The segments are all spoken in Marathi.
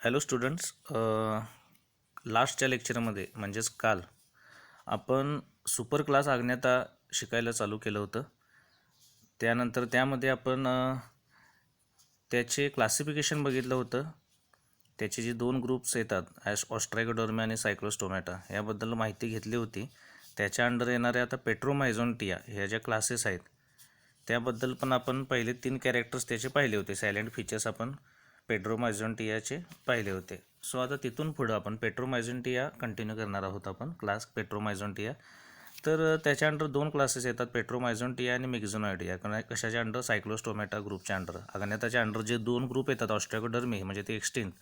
हॅलो स्टुडंट्स, लास्टच्या लेक्चरमध्ये म्हणजेच काल आपण सुपर क्लास अज्ञाता शिकायला चालू केलं होतं. त्यानंतर त्यामध्ये आपण त्याचे क्लासिफिकेशन बघितलं होतं. त्याचे जे दोन ग्रुप्स येतात ऑस्ट्रायकोडर्मा आणि सायक्लोस्टोमॅटा याबद्दल माहिती घेतली होती. त्याच्या अंडर येणाऱ्या आता पेट्रोमायझोन्टिया ह्या ज्या क्लासेस आहेत त्याबद्दल पण आपण पहिले 3 कॅरेक्टर्स त्याचे पाहिले होते. सायलेंट फीचर्स आपण पेट्रोमायझोन्टियाचे पाहिले होते. सो आता तिथून पुढं आपण पेट्रोमायझोन्टिया कंटिन्यू करणार आहोत. आपण क्लास पेट्रोमायझोन्टिया. तर त्याच्या अंडर 2 क्लासेस येतात, पेट्रोमायझोन्टिया आणि मिक्झोनॉइडिया. कशाच्या अंडर? सायक्लोस्टोमॅटा ग्रुपच्या अंडर. अज्ञाताच्या अंडर जे 2 ग्रुप येतात ऑस्ट्रायकोडर्मी म्हणजे ते एक्सटिंक्ट,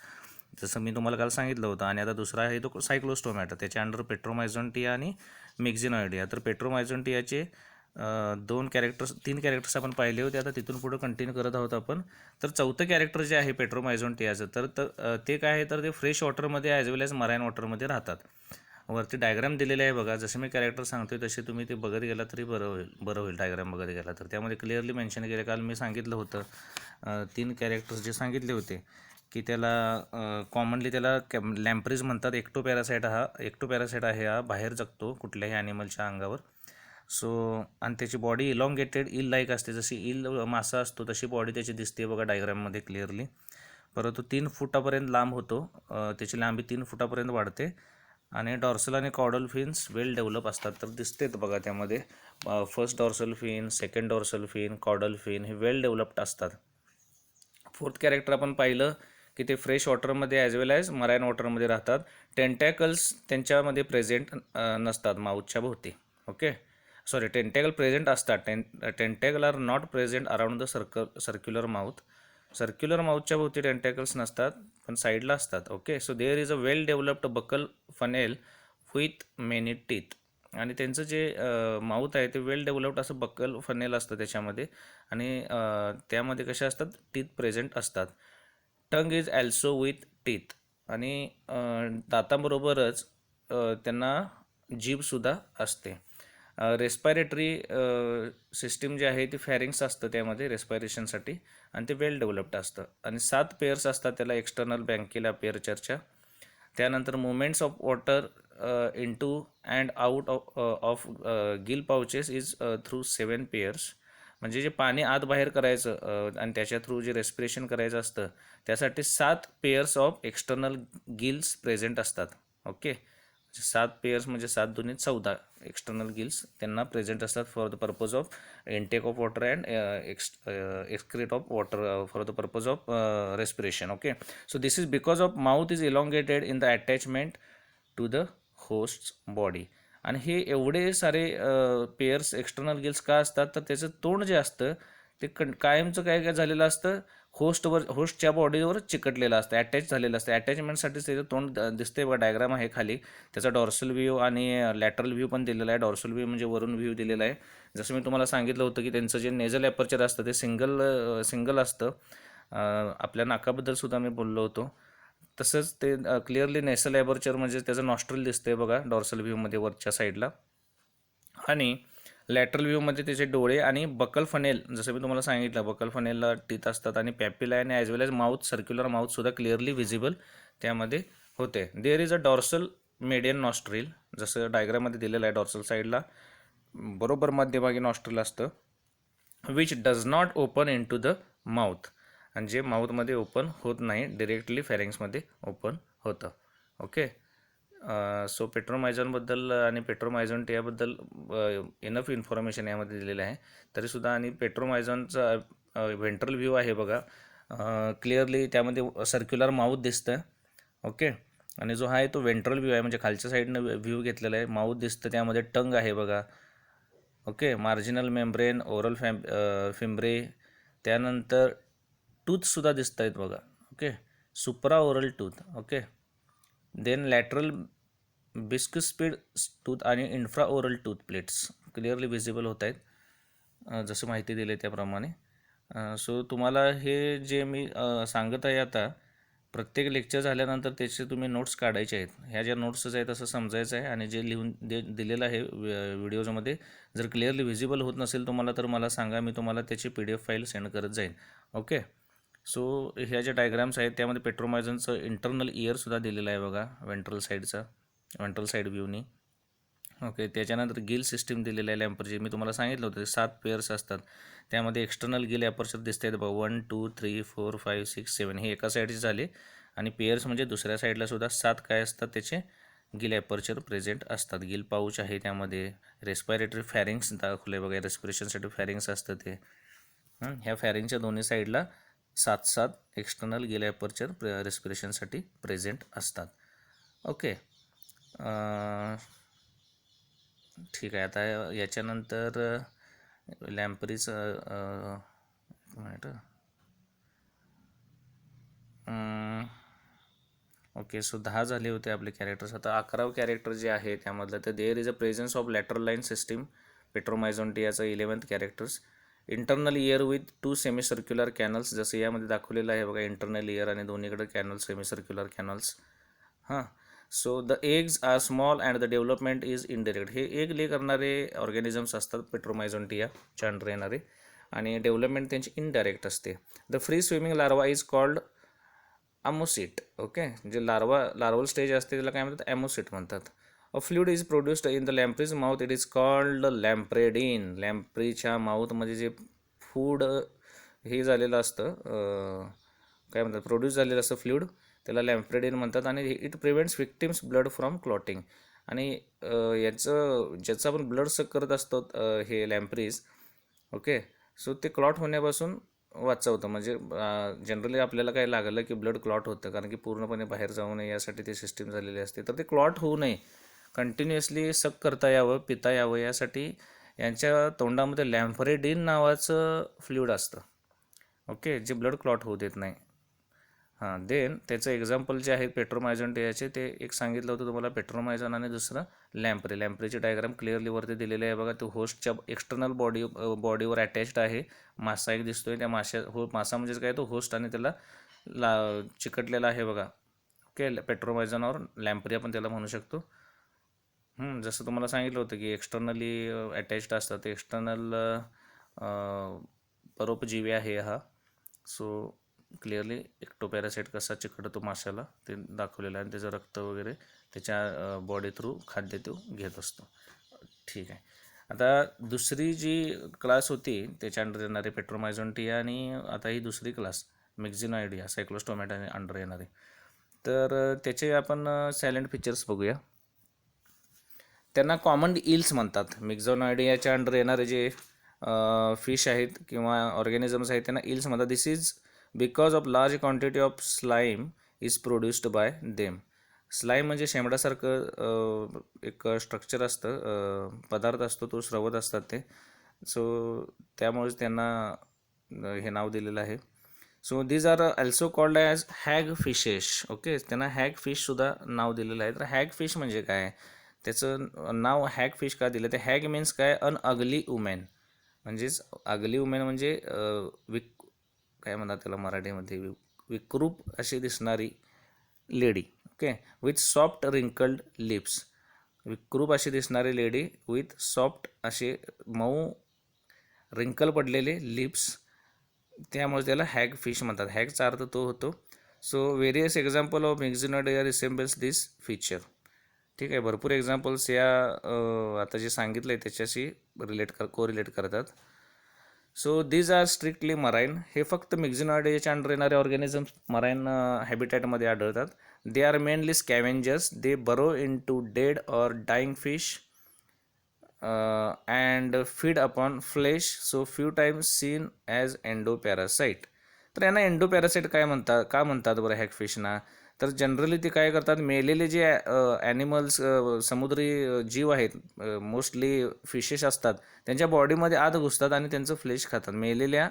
जसं मी तुम्हाला काल सांगितलं होतं. आणि आता दुसरा आहे तो सायक्लोस्टोमॅटा, त्याच्या अंडर पेट्रोमायझोन्टिया आणि मिक्झोनॉइडिया. तर पेट्रोमायझोन्टियाचे 3 कॅरेक्टर्स आपण पाहिले होते. आता तिथून पुढे कंटिन्यू करत आहोत आपण. तर चौथं कॅरेक्टर जे आहे पेट्रोमायझोन्टियाचं, तर ते काय आहे, तर ते fresh वॉटरमध्ये as well age marine वॉटरमध्ये राहतात. वरती डायग्राम दिलेले आहे बघा. जसे मी कॅरेक्टर सांगतोय तसे तुम्ही ते बघत गेला तरी बरं होईल. डायग्राम बघत गेला तर त्यामध्ये क्लिअरली मेन्शन केले. काल मी सांगितलं होतं 3 कॅरेक्टर्स जे सांगितले होते की त्याला कॉमनली त्याला लॅम्प्रीज म्हणतात. एक्टोपॅरासाइट आहे हा, बाहेर जगतो कुठल्याही ॲनिमलच्या अंगावर. सो आणि त्याची बॉडी इलॉंगेटेड इल लाईक असते. जशी इल मासा असतो तशी बॉडी त्याची दिसते बघा डायग्राममध्ये क्लिअरली. परंतु 3 फुटापर्यंत लांब होतो. त्याची लांबी 3 फुटापर्यंत वाढते. आणि डॉर्सल आणि कॉडल फिन्स वेल डेव्हलप असतात. तर दिसतेत बघा त्यामध्ये. First dorsal fin, second dorsal fin, caudal fin हे वेल डेव्हलप्ड असतात. 4th कॅरेक्टर आपण पाहिलं की ते फ्रेश वॉटरमध्ये ॲज वेल ॲज मराईन वॉटरमध्ये राहतात. टेंटॅकल्स त्यांच्यामध्ये प्रेझेंट नसतात माउथच्या भोवती. ओके, सॉरी, टेंटॅकल प्रेझेंट असतात. Tentacle are not present around the circular mouth. Circular माउथच्या भोवती टेंटॅकल्स नसतात, पण साईडला असतात. Okay, so there is a well developed buccal funnel with many teeth. आणि त्यांचं जे माउथ आहे ते वेल डेव्हलप्ड असं बकल फनेल असतं त्याच्यामध्ये. आणि त्यामध्ये कशा असतात? टीथ प्रेझेंट असतात. Tongue is also with teeth. आणि दातांबरोबरच त्यांना जीभसुद्धा असते. रेस्पायरेटरी सिस्टीम जे आहे ती फॅरिंग्स असतं त्यामध्ये रेस्पायरेशनसाठी, आणि ते वेल डेव्हलप्ड असतं. आणि 7 पेअर्स असतात त्याला एक्सटर्नल बँकेला पेअरचरच्या. त्यानंतर movements of water into and out of gill pouches is through 7 pairs. म्हणजे जे पाणी आत बाहेर करायचं आणि त्याच्या थ्रू जे रेस्पिरेशन करायचं असतं त्यासाठी 7 pairs of external gills present असतात. ओके, 7 पेअर्स म्हणजे 7 दुनी 14 एक्सटर्नल गिल्स त्यांना प्रेझेंट असतात for the purpose of intake of water and excrete of water for the purpose of respiration. Okay, so this is because of mouth is elongated in the attachment to the host's body. आणि हे एवढे सारे पेअर्स एक्सटर्नल गिल्स का असतात? तर त्याचं तोंड जे असतं ते कायमचं काय झालेलं असतं, होस्टच्या बॉडीवर चिकटलेलं असतं, अटॅच झालेलं असतं. अटॅचमेंटसाठीच त्याचं तोंड दिसते बघा. डायग्राम आहे खाली त्याचा. डॉर्सल व्ह्यू आणि लॅटरल व्ह्यू पण दिलेला आहे. डॉर्सल व्ह्यू म्हणजे वरून व्ह्यू दिलेला आहे. जसं मी तुम्हाला सांगितलं होतं की त्यांचं जे नेझल ॲपर्चर असतं ते सिंगल असतं. आपल्या नाकाबद्दल सुद्धा मी बोललो होतो. तसंच ते क्लिअरली नेसल ॲपर्चर म्हणजे त्याचं नॉस्ट्रल दिसतंय बघा डॉर्सल व्ह्यूमध्ये वरच्या साईडला. आणि लॅटरल व्ह्यूमध्ये त्याचे डोळे आणि बकल फनेल, जसं मी तुम्हाला सांगितलं बकल फनेलला टीथ असतात. आणि पॅपिला आणि as well as mouth, circular माउथसुद्धा क्लिअरली व्हिजिबल त्यामध्ये होते. There is a dorsal median nostril, जसं डायग्राममध्ये दिलेलं आहे. डॉर्सल साईडला बरोबर मध्यभागी नॉस्ट्रिल असतं, which does not open in to the mouth. आणि जे माउथमध्ये ओपन होत नाही, डिरेक्टली फॅरिंग्समध्ये ओपन होतं. ओके, सो पेट्रोमायझॉनबद्दल आणि पेट्रोमायझोन्टियाबद्दल इनफ इन्फॉर्मेशन यामध्ये दिलेलं आहे तरीसुद्धा. आणि पेट्रोमायझॉनचा व्हेंट्रल व्ह्यू आहे बघा क्लिअरली, त्यामध्ये सर्क्युलर माउथ दिसतं. ओके, आणि जो आहे तो व्हेंट्रल व्ह्यू आहे म्हणजे खालच्या साईडनं व्ह्यू घेतलेला आहे. माउथ दिसतं, त्यामध्ये टंग आहे बघा. Okay, marginal membrane, oral fimbriae, त्यानंतर टूथसुद्धा दिसत आहेत बघा. Okay, supra oral tooth. Okay, then lateral bicuspid tooth आणि infra oral tooth plates clearly visible होत आहेत जसं माहिती दिली त्याप्रमाणे. सो तुम्हाला हे जे मी सांगत आहे आता, प्रत्येक लेक्चर झाल्यानंतर त्याचे तुम्ही नोट्स काढायचे आहेत. ह्या ज्या नोट्सच आहेत तसं समजायचं आहे. आणि जे लिहून दिलेलं आहे व्हिडिओजमध्ये जर क्लिअरली व्हिजिबल होत नसेल तुम्हाला तर मला सांगा, मी तुम्हाला त्याची PDF फाईल सेंड करत जाईन. ओके, सो ह्या ज्या डायग्राम्स आहेत त्यामध्ये पेट्रोमायझनचं इंटरनल इयरसुद्धा दिलेलं आहे बघा, वेंट्रल साईड व्ह्यूनी. ओके, त्याच्यानंतर गिल सिस्टीम दिलेलं आहे लॅम्परची. मी तुम्हाला सांगितलं होतं 7 पेअर्स असतात, त्यामध्ये एक्सटर्नल गिल ॲपर्चर दिसत आहेत बघा, 1 2 3 4 5 6 7 हे एका साईडचे झाले. आणि पेअर्स म्हणजे दुसऱ्या साईडला सुद्धा 7 काय असतात त्याचे गिल ॲपर्चर प्रेझेंट असतात. गिल पाऊच आहे त्यामध्ये. रेस्पिरेटरी फॅरिंग्स दाखवले बघा, रेस्पिरेशनसाठी फॅरिंग्स असतं ते. ह्या फॅरिंगच्या दोन्ही साईडला 7 एक्सटर्नल गिल ॲपर्चर रेस्पिरेशनसाठी प्रेझेंट असतात. ओके, ठीक आहे. आता याच्यानंतर लॅम्परीचं ओके, सो 10 झाले होते आपले कॅरेक्टर्स. आता 11वं कॅरेक्टर जे आहे त्यामधलं, तर there is a presence of lateral line system पेट्रोमायझोन्टियाचं 11th characters. Internal ear with 2 semicircular canals, जसं यामध्ये दाखवलेलं आहे बघा, इंटरनल इयर आणि दोन्हीकडे canal, semicircular canals. So the eggs are small and the development is indirect. हे एग ले करणारे ऑर्गॅनिझम्स असतात पेट्रोमायझोन्टियाच्या अंडर येणारे, आणि डेव्हलपमेंट त्यांची इनडायरेक्ट असते. The free swimming larva is called ammocoete. Okay, जे लार्वल स्टेज असते त्याला काय म्हणतात, ॲमोसिट म्हणतात. A fluid is produced in the lamprey's mouth, it is called lamphredin. लॅम्प्रीच्या माउथमध्ये जे फूड हे झालेलं असतं, काय म्हणतात, प्रोड्यूस झालेलं असतं फ्लुइड, त्याला लॅम्प्रेडिन म्हणतात. आणि it prevents victims blood from clotting. आणि ज्याचं आपण ब्लड सक करत असतो हे लॅम्प्रीज, ओके, सो ते क्लॉट होण्यापासून वाचवतं. म्हणजे जनरली आपल्याला काय लागलं की ब्लड क्लॉट होतं, कारण की पूर्णपणे बाहेर जाऊ नये यासाठी ती सिस्टीम झालेली असते. तर ते क्लॉट होऊ नये, कंटिन्युअसली सक करता यावं, पिता यावं, यासाठी यांच्या तोंडामध्ये लॅम्प्रेडिन नावाचं फ्लुइड असतं. ओके, जे ब्लड क्लॉट होऊ देत नाही. देन त्याचं एक्झाम्पल जे आहे पेट्रोमायझोन्टियाचे, ते एक सांगितलं होतं तुम्हाला पेट्रोमायझोन, आणि दुसरं लॅम्प्रीची डायग्राम क्लिअरली वरती दिलेली आहे बघा. तो होस्टच्या एक्सटर्नल बॉडीवर अटॅच्ड आहे. मासा एक दिसतोय, त्या मासा म्हणजेच काय, तो होस्ट, आणि त्याला चिकटलेला आहे बघा. ओके, पेट्रोमायझोनवर लॅम्प्री आपण त्याला म्हणू शकतो. जसं तुम्हाला सांगितलं होतं की एक्सटर्नली अटॅच्ड असतात, एक्सटर्नल परोपजीवी आहे हा. सो क्लिअरली एक्टोपॅरासाइट कसा चिकटतो माशाला ते दाखवलेलं आहे, आणि त्याचं रक्त वगैरे त्याच्या बॉडी थ्रू खाद्य तो घेत असतो. ठीक आहे. आता दुसरी जी क्लास होती त्याच्या अंडर येणारे पेट्रोमायझोन्टिया, आणि आता ही दुसरी क्लास मिक्झिनॉइडिया सायक्लोस्टोमॅटा अंडर येणारे. तर त्याचे आपण सायलेंट फीचर्स बघूया. त्यांना कॉमन इल्स म्हणतात. मिक्झिनॉइडियाच्या अंडर येणारे जे फिश आहेत किंवा ऑर्गॅनिझम्स आहेत त्यांना इल्स म्हणतात. This is because of large quantity of slime is produced by them. Slime म्हणजे शेंबडासारखं एक स्ट्रक्चर असतं, पदार्थ असतो, तो स्रवत असतात ते. सो त्यामुळेच त्यांना हे नाव दिलेलं आहे. So these are also called as hag fishes. Okay, त्यांना हॅग फिशसुद्धा नाव दिलेलं आहे. तर हॅग फिश म्हणजे काय, त्याचं नाव हॅग फिश का दिलं, ते हॅग मीन्स काय, अन अगली वुमेन. म्हणजेच अगली वुमेन म्हणजे काय म्हणतात त्याला मराठीमध्ये, विकृप अशी दिसणारी lady. Okay, with soft wrinkled lips. विकृप अशी दिसणारी लेडी विथ सॉफ्ट असे मऊ रिंकल पडलेले लिप्स, त्यामुळे त्याला हॅग फिश म्हणतात. हॅगचा अर्थ तो होतो. So various example of myxinoidea resembles this feature. ठीक आहे, भरपूर एक्झाम्पल्स या आता जे सांगितलं आहे त्याच्याशी कोरिलेट करतात. So these are strictly marine. हे फक्त मिक्झिनॉइडियाच्या अंडर येणारे ऑर्गॅनिझम्स मराईन हॅबिटॅटमध्ये आढळतात. They are mainly scavengers. They burrow into dead or dying fish and feed upon flesh, so few times seen as endoparasite. तर यांना एंडोपॅरासाइट काय म्हणतात, का म्हणतात बरं हॅगफिशना, तर जनरली ते काय करतात, मेलेले जे ॲनिमल्स, समुद्री जीव आहेत, मोस्टली फिशेस असतात, त्यांच्या बॉडीमध्ये आत घुसतात आणि त्यांचं फ्लेश खातात मेलेल्या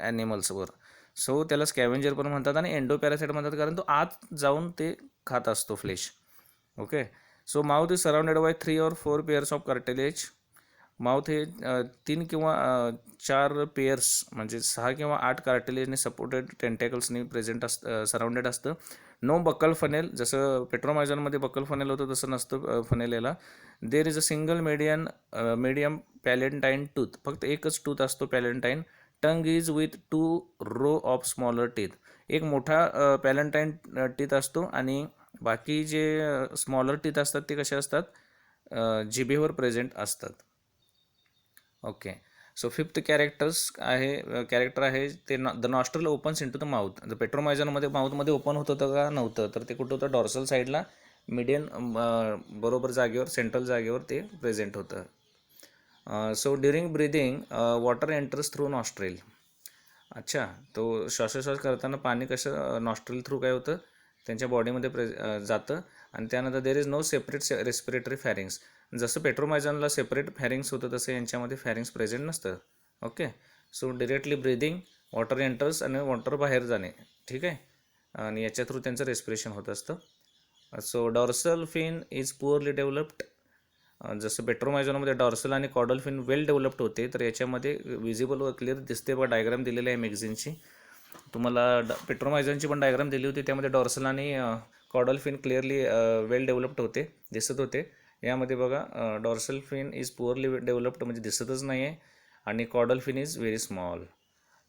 ॲनिमल्सवर. सो त्याला स्कॅव्हेंजर पण म्हणतात आणि एंडोपॅरासाइट म्हणतात, कारण तो आत जाऊन ते खात असतो flesh. Okay, so mouth is surrounded by 3 or 4 pairs of cartilage. Mouth हे 3 किंवा 4 पेअर्स म्हणजे 6 किंवा 8 कार्टिलेजने सपोर्टेड टेंटॅकल्सनी प्रेझेंट सराउंडेड असतं. No buccal funnel. जसं पेट्रोमायझोनमध्ये बकल फनेल होतं तसं नसतं फनेल याला. There is a single medium palatine tooth. फक्त एकच टूथ असतो palatine. Tongue is with 2 row of smaller teeth. एक मोठा पॅलेंटाईन टीथ असतो आणि बाकी जे स्मॉलर टीथ असतात ते कसे असतात, जिभेवर प्रेझेंट असतात. ओके. सो फिफ्थ कॅरेक्टर आहे ते the nostril opens into the mouth. The पेट्रोमायझनमध्ये माउथमध्ये ओपन होत होतं का, नव्हतं. तर ते कुठं होतं, डॉर्सल साईडला मिडियन बरोबर जागेवर, सेंट्रल जागेवर ते प्रेझेंट होतं. So during breathing water enters through nostril. अच्छा, तो श्वासोश्वास करताना पाणी कसं नॉस्ट्रेल थ्रू काय होतं, त्यांच्या बॉडीमध्ये जातं आणि त्यानंतर there is no separate respiratory pharynx. जसं पेट्रोमायझनला सेपरेट फॅरिंग्स होतं तसं यांच्यामध्ये फॅरिंग्स प्रेझेंट नसतं. Okay. So directly breathing, water enters आणि वॉटर बाहेर जाणे. ठीक आहे, आणि याच्या थ्रू त्यांचं रेस्पिरेशन होत असतं. So dorsal fin is poorly developed. जसं पेट्रोमायझोनमध्ये डॉर्सल आणि कॉडल फिन वेल डेव्हलप्ड होते, तर याच्यामध्ये विजिबल व क्लिअर दिसते बघा. डायग्राम दिलेली आहे मॅगझिनची. तुम्हाला पेट्रोमायझोनची पण डायग्राम दिली होती, त्यामध्ये डॉर्सल आणि caudal fin clearly well developed होते, दिसत होते. यामध्ये बघा dorsal fin is poorly developed म्हणजे दिसतच नाही आहे, आणि caudal fin is very small.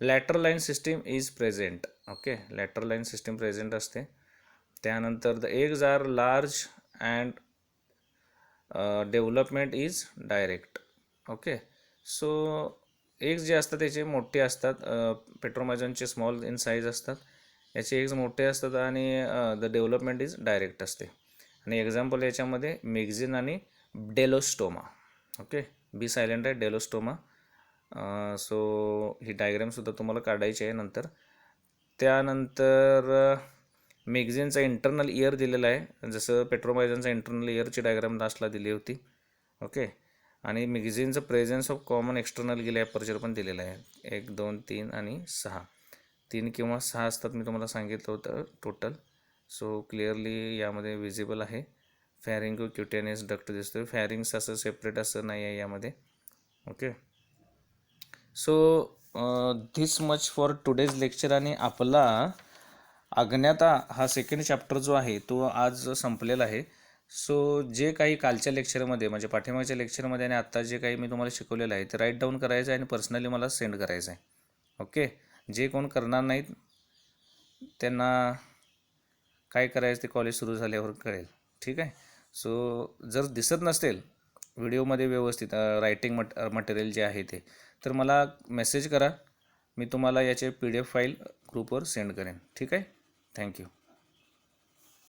Lateral line system is present. Okay, lateral line system present असते. त्यानंतर the eggs are large and development is direct. Okay. So eggs जे असतात त्याचे मोठे असतात, पेट्रोमायझोनचे स्मॉल इन साईज असतात, याचे एग्ज मोठे असतात आणि द डेव्हलपमेंट इज डायरेक्ट असते. आणि एक्झाम्पल याच्यामध्ये मेग्झिन आणि डेलोस्टोमा. ओके, बी सायलेंट आहे, डेलोस्टोमा. सो ही डायग्रामसुद्धा तुम्हाला काढायची आहे नंतर. त्यानंतर मेग्झिनचा इंटरनल इयर दिलेला आहे, जसं पेट्रोमायझनचा इंटरनल इयरची डायग्राम लास्टला दिली होती. ओके. आणि मेग्झिनचं presence of common external gill aperture पण दिलेलं आहे. 1, 2, 3 आणि 6. 3 किंवा 6 असतात, मी तुम्हाला सांगितलं होतं टोटल. सो क्लिअरली यामध्ये विजिबल आहे. फॅरिंगो क्युटेनियस डक्ट दिसतोय. फॅरिंग्स असं सेपरेट असं नाही आहे यामध्ये. Okay. So this much for today's lecture. आणि आपला अज्ञाता हा सेकंड चॅप्टर जो आहे तो आज संपलेला आहे. सो जे काही कालच्या लेक्चरमध्ये म्हणजे पाठीमागच्या लेक्चरमध्ये आणि आत्ता जे काही मी तुम्हाला शिकवलेलं आहे ते राईट डाऊन करायचं आहे आणि पर्सनली मला सेंड करायचं आहे. ओके. जे कोण करणार नाहीत त्यांना काय करायचं ते कॉलेज सुरू झाल्यावर कळेल. ठीक आहे. सो जर दिसत नसेल व्हिडिओमध्ये व्यवस्थित रायटिंग मटेरियल जे आहे ते, तर मला मेसेज करा, मी तुम्हाला याचे PDF फाईल ग्रुपवर सेंड करेन. ठीक आहे. थँक्यू.